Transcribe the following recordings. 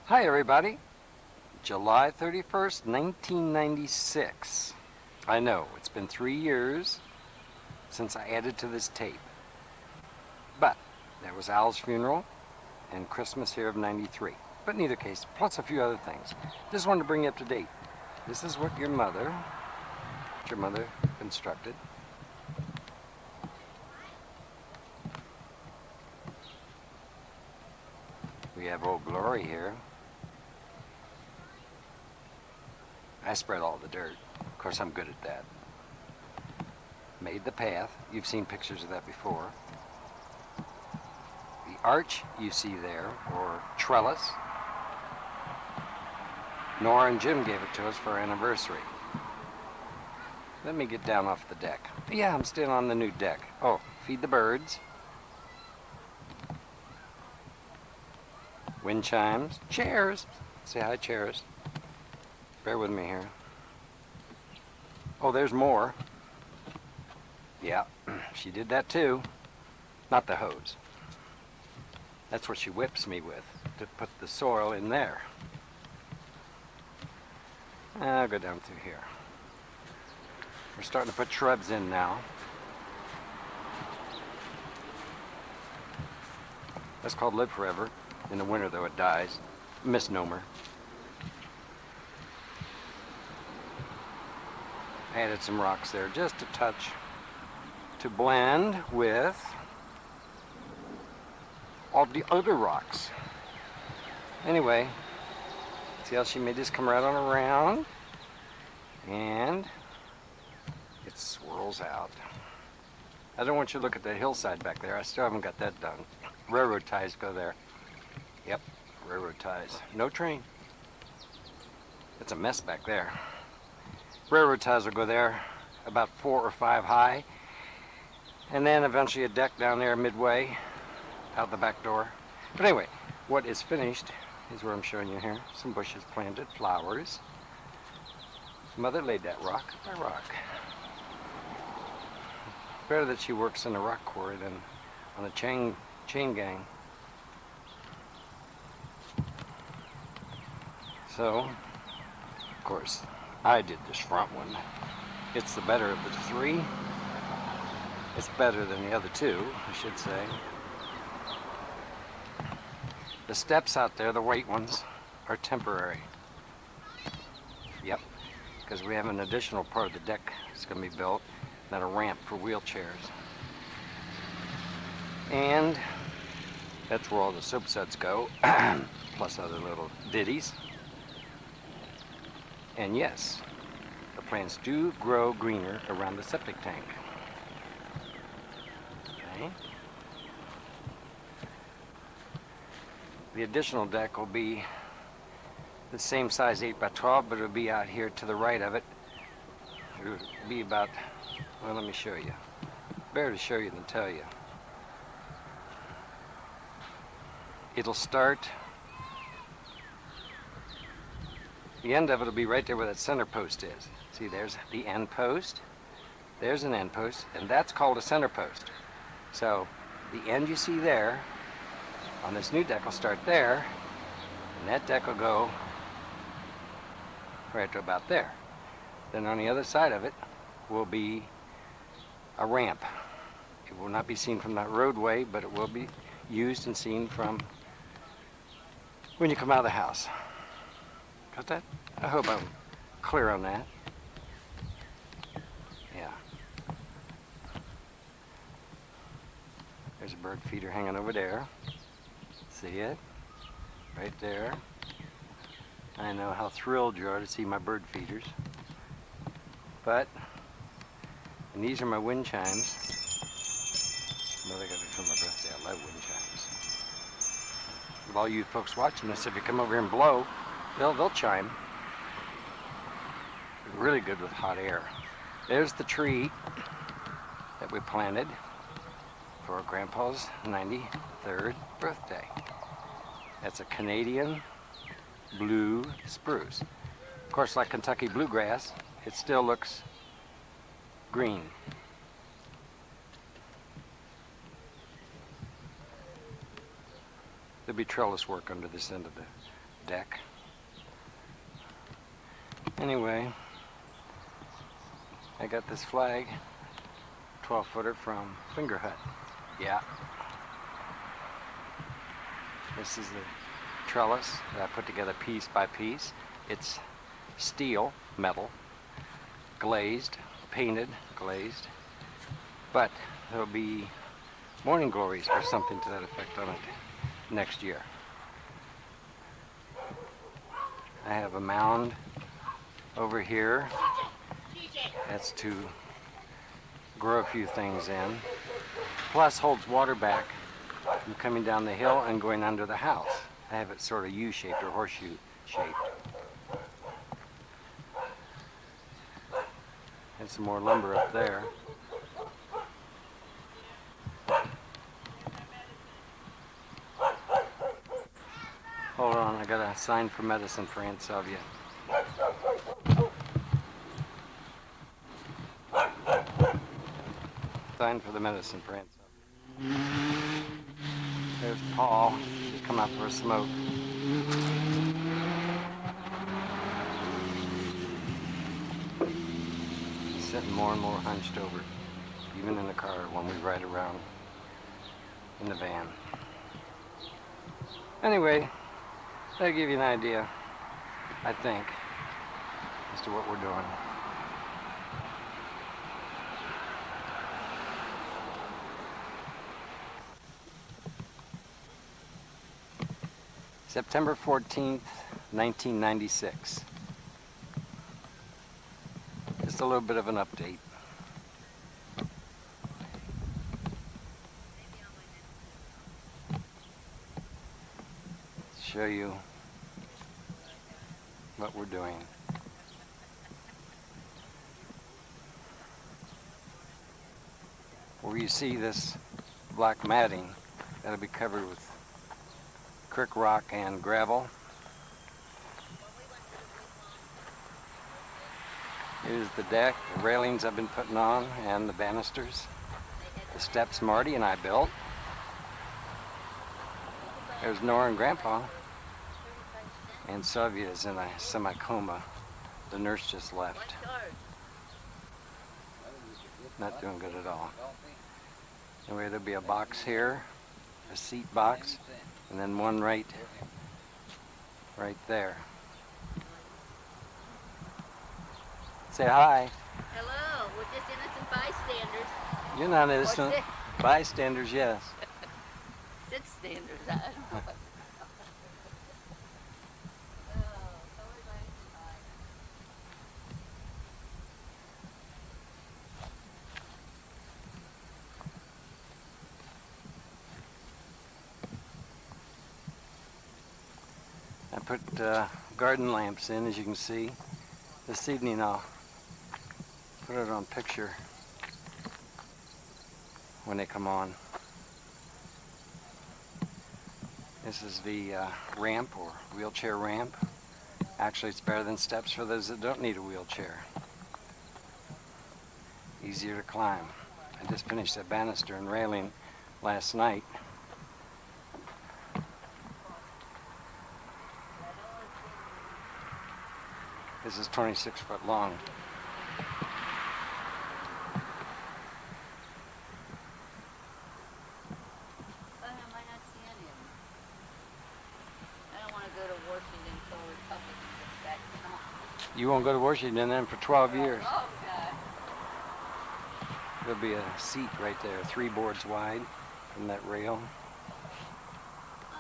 Hi everybody, July 31st, 1996. I know, it's been 3 years since I added to this tape. But there was Al's funeral and Christmas here of 93. But in either case, plus a few other things. Just wanted to bring you up to date. This is what your mother constructed. We have Old Glory here. I spread all the dirt. Of course, I'm good at that. Made the path. You've seen pictures of that before. The arch you see there, or trellis, Nora and Jim gave it to us for our anniversary. Let me get down off the deck. Yeah, I'm still on the new deck. Oh, feed the birds. Wind chimes. Chairs. Say hi, chairs. Bear with me here. Oh, there's more. Yeah, she did that too. Not the hose. That's what she whips me with, to put the soil in there. I'll go down through here. We're starting to put shrubs in now. That's called live forever. In the winter, though, it dies. Misnomer. Added some rocks there, just a touch, to blend with all the other rocks. Anyway, see how she made this come right on around, and it swirls out. I don't want you to look at the hillside back there. I still haven't got that done. Railroad ties go there. Yep, railroad ties. No train. It's a mess back there. Railroad ties will go there about 4 or 5 high, and then eventually a deck down there midway out the back door. But anyway, what is finished is what I'm showing you here. Some bushes planted, flowers. Mother laid that rock by rock. Better that she works in a rock quarry than on a chain gang. So, of course, I did this front one. It's the better of the 3. It's better than the other 2, I should say. The steps out there, the white ones, are temporary. Yep, because we have an additional part of the deck that's going to be built, then a ramp for wheelchairs. And that's where all the soap suds go, plus other little ditties. And yes, the plants do grow greener around the septic tank. Okay. The additional deck will be the same size 8 by 12, but it'll be out here to the right of it. It'll be about, well, let me show you. Better to show you than tell you. It'll start, the end of it will be right there where that center post is. See, there's the end post, there's an end post, and that's called a center post. So the end you see there on this new deck will start there, and that deck will go right to about there. Then on the other side of it will be a ramp. It will not be seen from that roadway, but it will be used and seen from when you come out of the house. Got that? I hope I'm clear on that. Yeah. There's a bird feeder hanging over there. See it? Right there. I know how thrilled you are to see my bird feeders. But, and these are my wind chimes. Well, they got it for my birthday. I love wind chimes. With all you folks watching this, if you come over here and blow, they'll chime. They're really good with hot air. There's the tree that we planted for Grandpa's 93rd birthday. That's a Canadian blue spruce. Of course, like Kentucky bluegrass, it still looks green. There'll be trellis work under this end of the deck. Anyway, I got this flag, 12-footer from Finger Hut. Yeah. This is the trellis that I put together piece by piece. It's steel, metal, glazed, painted, glazed. But there'll be morning glories or something to that effect on it next year. I have a mound over here. That's to grow a few things in. Plus holds water back from coming down the hill and going under the house. I have it sort of U-shaped or horseshoe shaped. And some more lumber up there. Hold on, I got a sign for medicine for Aunt Sylvia. Sign for the medicine for Aunt Sylvia. There's Paul. He's come out for a smoke. He's sitting more and more hunched over, even in the car when we ride around in the van. Anyway, that'll give you an idea, I think, as to what we're doing. September 14th, 1996. Just a little bit of an update. Show you what we're doing. Where you see this black matting, that'll be covered with creek rock and gravel. Here's the deck, the railings I've been putting on, and the banisters. The steps Marty and I built. There's Nora and Grandpa. And Sylvia is in a semi-coma. The nurse just left. Not doing good at all. Anyway, there'll be a box here, a seat box, and then one right there. Say hi. Hello, we're just innocent bystanders. You're not innocent. Bystanders, yes. Sit standers, I don't know. I put garden lamps in, as you can see. This evening I'll put it on picture when they come on. This is the ramp or wheelchair ramp. Actually, it's better than steps for those that don't need a wheelchair. Easier to climb. I just finished that banister and railing last night. This is 26 foot long. You won't go to Washington then for 12 years. Oh, God. There'll be a seat right there, 3 boards wide from that rail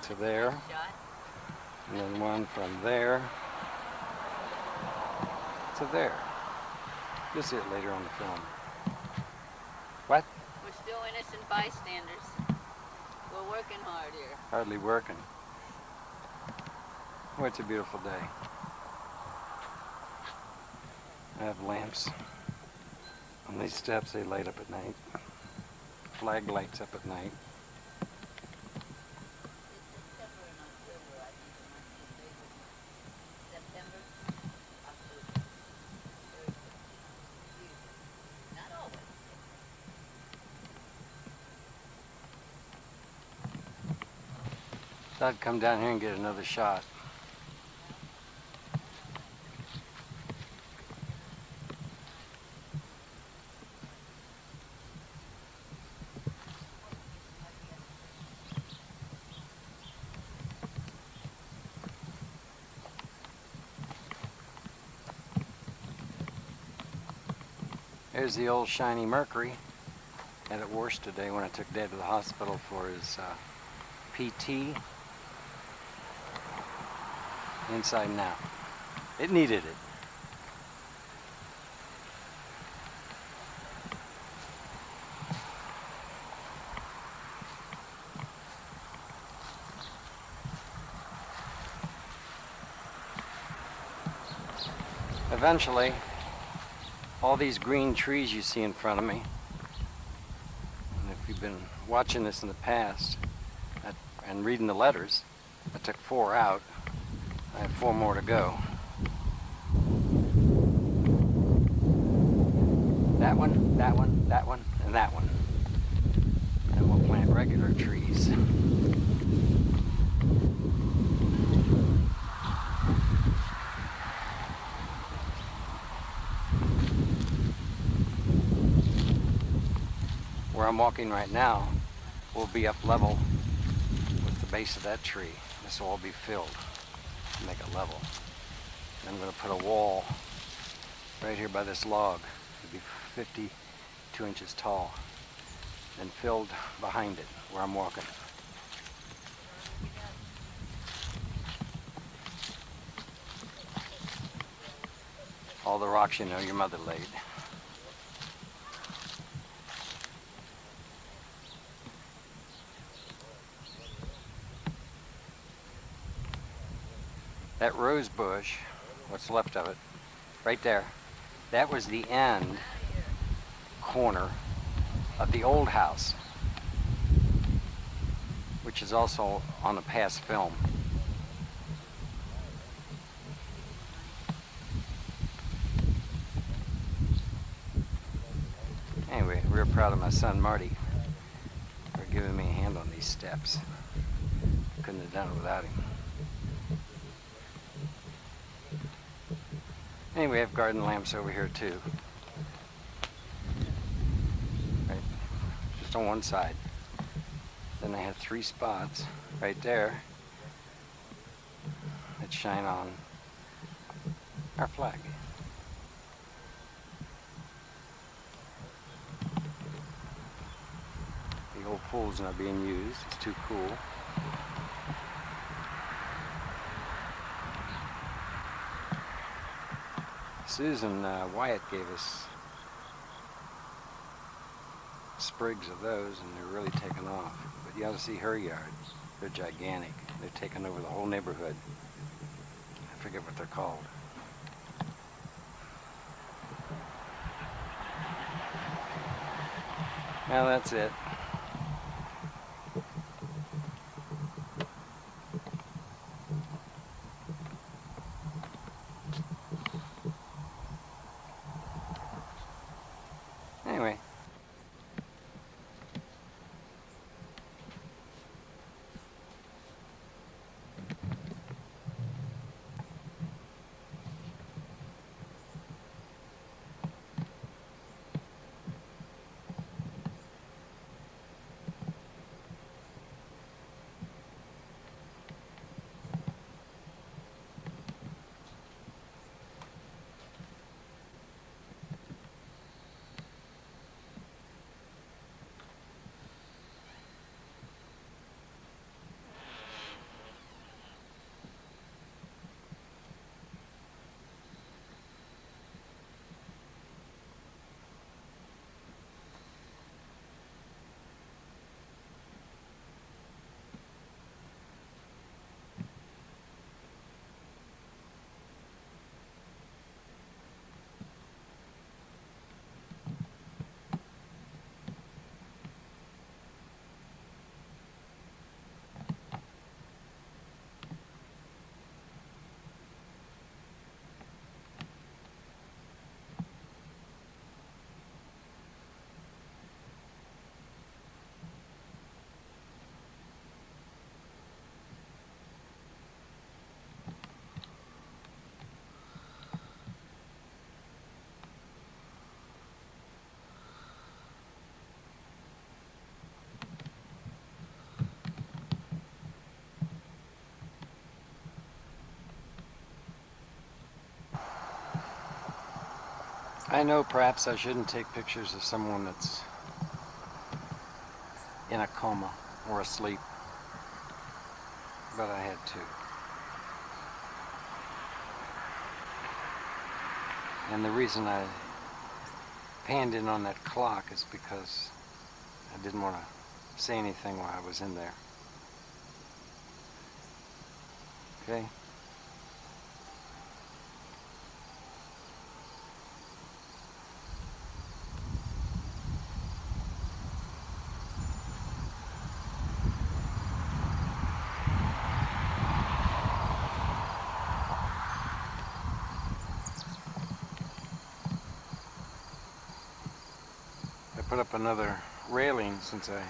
to there. And then one from there to there. You'll see it later on the film. What? We're still innocent bystanders. We're working hard here. Hardly working. Oh, it's a beautiful day. I have lamps on these steps. They light up at night. Flag lights up at night. Thought I'd come down here and get another shot. There's the old shiny Mercury. Had it worse today when I took Dad to the hospital for his PT. Inside and out. It needed it. Eventually, all these green trees you see in front of me, and if you've been watching this in the past and reading the letters, I took 4 out. I have 4 more to go. That one, that one, that one, and that one. And we'll plant regular trees. Where I'm walking right now will be up level with the base of that tree. This will all be filled to make it level. And I'm going to put a wall right here by this log. It'll be 52 inches tall and filled behind it where I'm walking. All the rocks you know your mother laid. That rose bush, what's left of it, right there, that was the end corner of the old house, which is also on a past film. Anyway, real proud of my son Marty for giving me a hand on these steps. Couldn't have done it without him. Anyway, I have garden lamps over here too. Right, just on one side. Then I have 3 spots right there that shine on our flag. The old pool's not being used, it's too cool. Susan Wyatt gave us sprigs of those and they're really taking off. But you ought to see her yard. They're gigantic. They're taking over the whole neighborhood. I forget what they're called. Well, that's it. Anyway. I know perhaps I shouldn't take pictures of someone that's in a coma or asleep, but I had to. And the reason I panned in on that clock is because I didn't want to say anything while I was in there. Okay? I put up another railing since I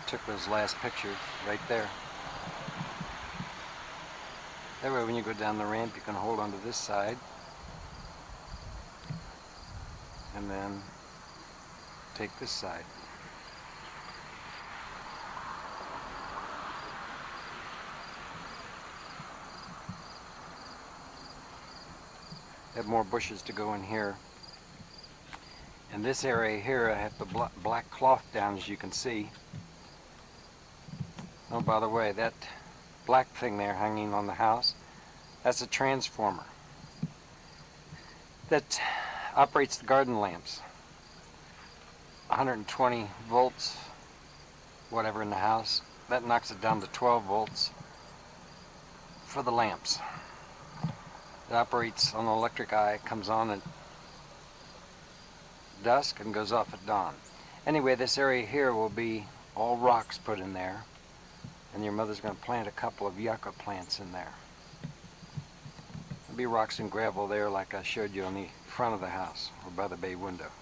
took those last pictures right there. That way when you go down the ramp you can hold onto this side and then take this side. I have more bushes to go in here. In this area here I have the black cloth down, as you can see. Oh, by the way, that black thing there hanging on the house, that's a transformer that operates the garden lamps. 120 volts, whatever in the house, that knocks it down to 12 volts for the lamps. It operates on an electric eye, comes on at dusk and goes off at dawn. Anyway, this area here will be all rocks put in there, and your mother's going to plant a couple of yucca plants in there. There'll be rocks and gravel there like I showed you on the front of the house or by the bay window.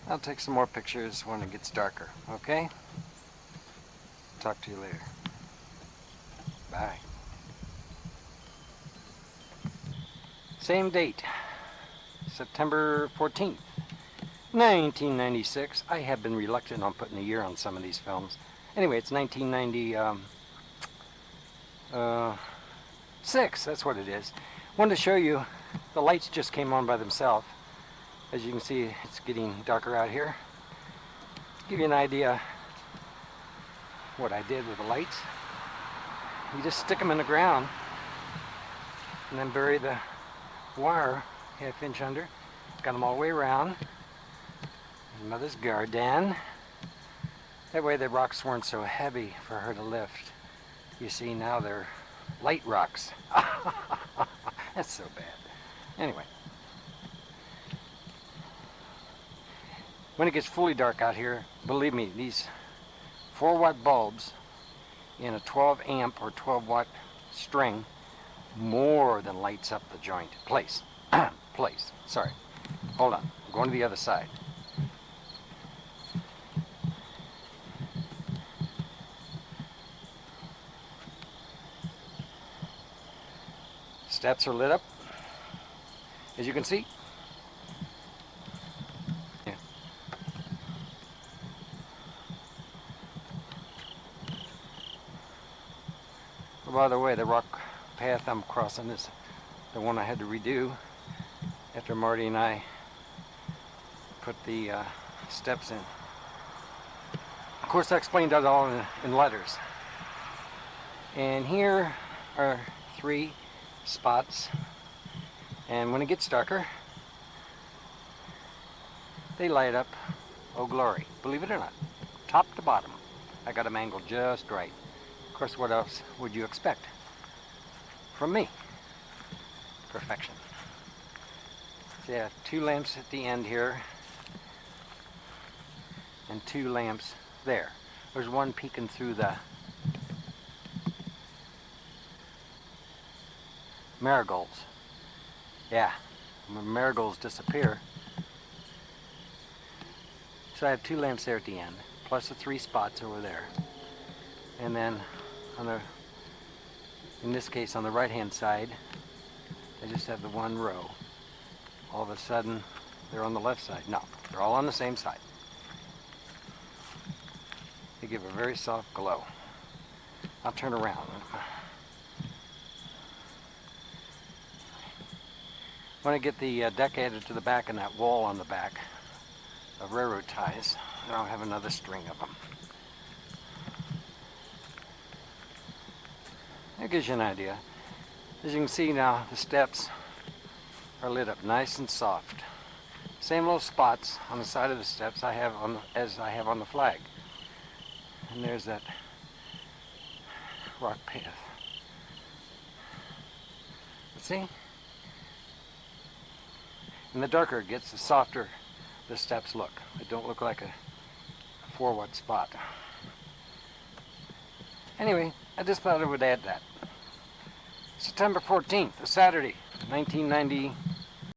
I'll take some more pictures when it gets darker, okay? Talk to you later. Bye. Same date, September 14th, 1996. I have been reluctant on putting a year on some of these films. Anyway, it's 1996, that's what it is. Wanted to show you, the lights just came on by themselves. As you can see, it's getting darker out here. Give you an idea what I did with the lights. You just stick them in the ground and then bury the wire ½ inch under. Got them all the way around. Mother's garden. That way the rocks weren't so heavy for her to lift. You see, now they're light rocks. That's so bad. Anyway. When it gets fully dark out here, believe me, these 4-watt bulbs in a 12 amp or 12 watt string more than lights up the joint. Place. Sorry. Hold on. I'm going to the other side. Steps are lit up, as you can see. Yeah. Oh, by the way, the rock path I'm crossing is the one I had to redo after Marty and I put the steps in. Of course, I explained that all in letters. And here are 3 spots, and when it gets darker they light up. Oh glory, believe it or not, top to bottom. I got them angled just right. Of course, what else would you expect from me? Perfection. So yeah, 2 lamps at the end here and 2 lamps there. There's one peeking through the marigolds. Yeah, when marigolds disappear. So I have 2 lamps there at the end, plus the 3 spots over there. And then on the, in this case on the right hand side, I just have the 1 row. All of a sudden they're on the left side. No, they're all on the same side. They give a very soft glow. I'll turn around. Want to get the deck added to the back and that wall on the back of railroad ties. And I'll have another string of them. That gives you an idea. As you can see now, the steps are lit up nice and soft. Same little spots on the side of the steps I have on as I have on the flag. And there's that rock path. See? And the darker it gets, the softer the steps look. They don't look like a 4-watt spot. Anyway, I just thought I would add that. September 14th, a Saturday, 1990.